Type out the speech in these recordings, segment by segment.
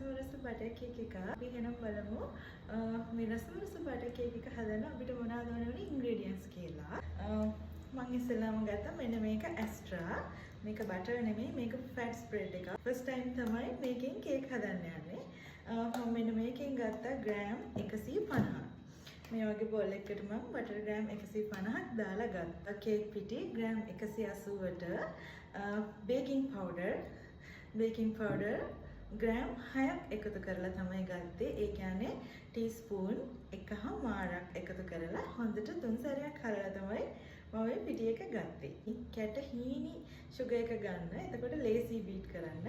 රසමරස butter cake එක අපි එහෙනම් බලමු මේ රසමරස බටර් කේක් එක හදන්න අපිට මොනවද ඕනේ ඉන්ග්‍රීඩියන්ට්ස් කියලා. මම ඉස්සෙල්ලාම ගත්තා මෙන්න මේක ඇස්ට්‍රා. මේක බටර් නෙමෙයි මේක ෆැට් ස්ප්‍රෙඩ් එකක්. ෆස්ට් ටයිම් තමයි මේකෙන් කේක් හදන්න යන්නේ. මම මෙන්න මේකෙන් ගත්තා ග්‍රෑම් 150. මේ වගේ බෝල් එකකට මම බටර් ග්‍රෑම් 150ක් දාලා ගත්තා. කේක් පිටි ග්‍රෑම් 180ට බේකින් පවුඩර් ග්‍රෑම් 6ක් එකතු කරලා තමයි ගත්තේ. ඒ කියන්නේ ටීස්පූන් 1/2ක් එකතු කරලා හොඳට 3 සැරයක් හරලා තමයි මම මේ පිටි එක ගත්තේ. කැට හීනි සුගර් එක ගන්න. එතකොට ලේසි බීට් කරන්න.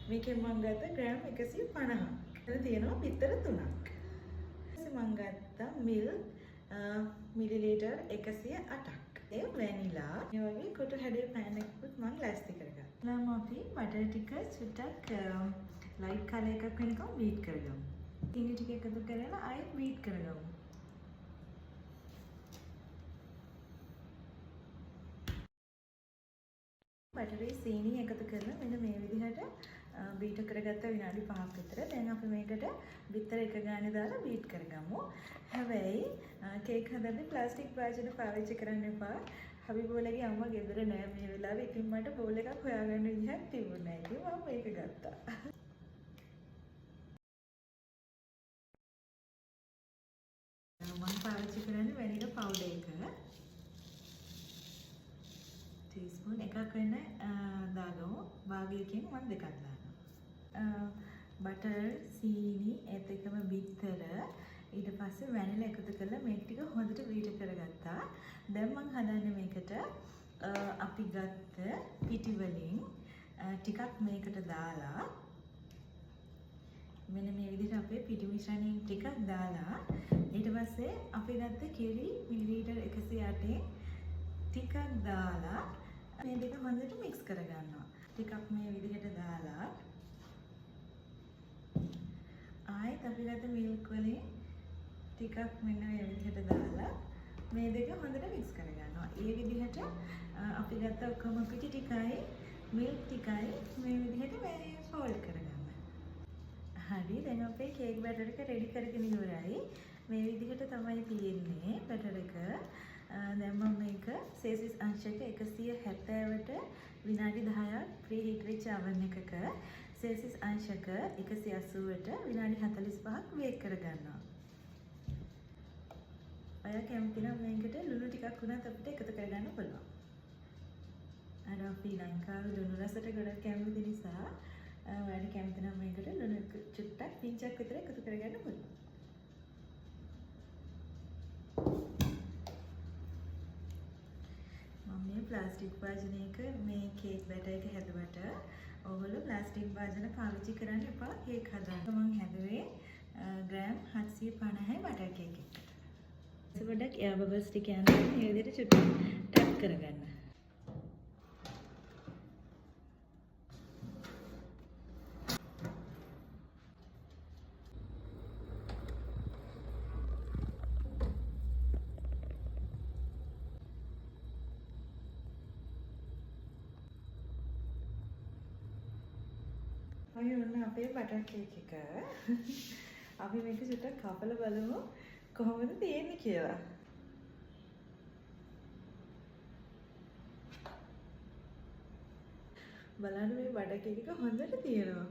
මේකෙන් මම ගත්ත ග්‍රෑම් 150ක්. එතන තියෙනවා බිත්තර 3ක්. මම ගත්තා මිල්ක් මිලිලීටර් 108ක්. ඒ වැනිලා මේ වගේ කොටු හැඩේ පෑන් එකකුත් මම ලෑස්ති කරගත්තා. ඊළඟ අපි බටර් ටික චුට්ටක් ලයිට් කලර් එකක් වෙනකම් බීට් කරගමු. චීනි ටික එකතු කරලා ආයෙත් බීට් කරගමු. බටරේ සීනි එකතු කරලා මෙන්න මේ විදිහට බීට් කරගත්ත විනාඩි 5ක් විතර. දැන් අපි මේකට බිත්තර එක ගානේ දාලා බීට් කරගමු. හැබැයි කේක් හදද්දී ප්ලාස්ටික් භාජන පාවිච්චි කරන්න එපා. හබිබෝලගේ අම්මා ගෙදර නෑ මේ වෙලාවේ. ඉතින් මට බෝල් එකක් හොයාගන්න විදිහක් තිබුණේ නෑ. ඉතින් මම මේක ගත්තා. මම පාවිච්චි කරන්නේ වැනිලා පවුඩර් එක. ටීස්පූන් එකක් වෙන දාගමු. භාගයකින් මම දෙකක් දානවා. බටර්, සීනි, ඒත් එකම බිත්තර, ඊට පස්සේ වැනිලා එකතු කරලා මේක ටික හොඳට බීට් කරගත්තා. දැන් මම හදන්නේ මේකට අපි ගත්ත පිටි වලින් ටිකක් මේකට දාලා මෙන්න මේ විදිහට අපේ පිටි මිශ්‍රණයෙන් ටිකක් දාලා ඊට පස්සේ අපි ගත්ත කිරි මිලිලීටර් 108න් ටිකක් දාලා මේ දෙක හොඳට මික්ස් කරගන්නවා. ටිකක් මේ විදිහට දාලා ආයෙත් අපි ගත්ත මිල්ක් වලින් ටිකක් මෙන්න මේ විදිහට දාලා මේ දෙක හොඳට මික්ස් කරගන්නවා. ඒ විදිහට අපි ගත්ත ඔක්කොම පිටි ටිකයි මිල්ක් ටිකයි මේ විදිහට මේ ෆෝල්ඩ් කරගන්න. හරි දැන් අපේ කේක් බැටර් එක රෙඩි කරගෙන ඉවරයි. මේ විදිහට තමයි තියෙන්නේ බැටර් එක. දැන් මම මේක සෙල්සියස් අංශයක 170ට විනාඩි 10ක් ප්‍රී හීට් වෙච්ච oven එකක සෙල්සියස් අංශක 180ට විනාඩි 45ක් බේක් කරගන්නවා. ඔයා කැමති නම් මේකට ලුණු ටිකක් වුණත් අපිට එකතු කරගන්න පුළුවන්. අර අපි ලංකාවේ ලුණු රසට ගොඩක් කැමති නිසා ඔයාලට කැමති නම් මේකට ලුණු චුට්ටක් පිංචක් විතර එකතු කරගන්න පුළුවන්. ප්ලාස්ටික් භාජනයක මේ කේක් බැටර් එක හැදුවට ඔයගොල්ලෝ ප්ලාස්ටික් භාජන පාවිච්චි කරන්න එපා කේක් හදන්න. මම හැදුවේ ග්‍රෑම් 750යි බටර් කේක් එකට. පොඩ්ඩක් එයාර් බබල්ස් ටික යනවා මේ විදිහට චුට්ටක් ටැප් කරගන්න. ඔය ඔන්න අපේ බටර් කේක් එක. අපි මේක චුට්ටක් කපලා බලමු කොහොමද තියෙන්නේ කියලා. බලන්න මේ බටර් කේක් එක හොඳට තියෙනවා.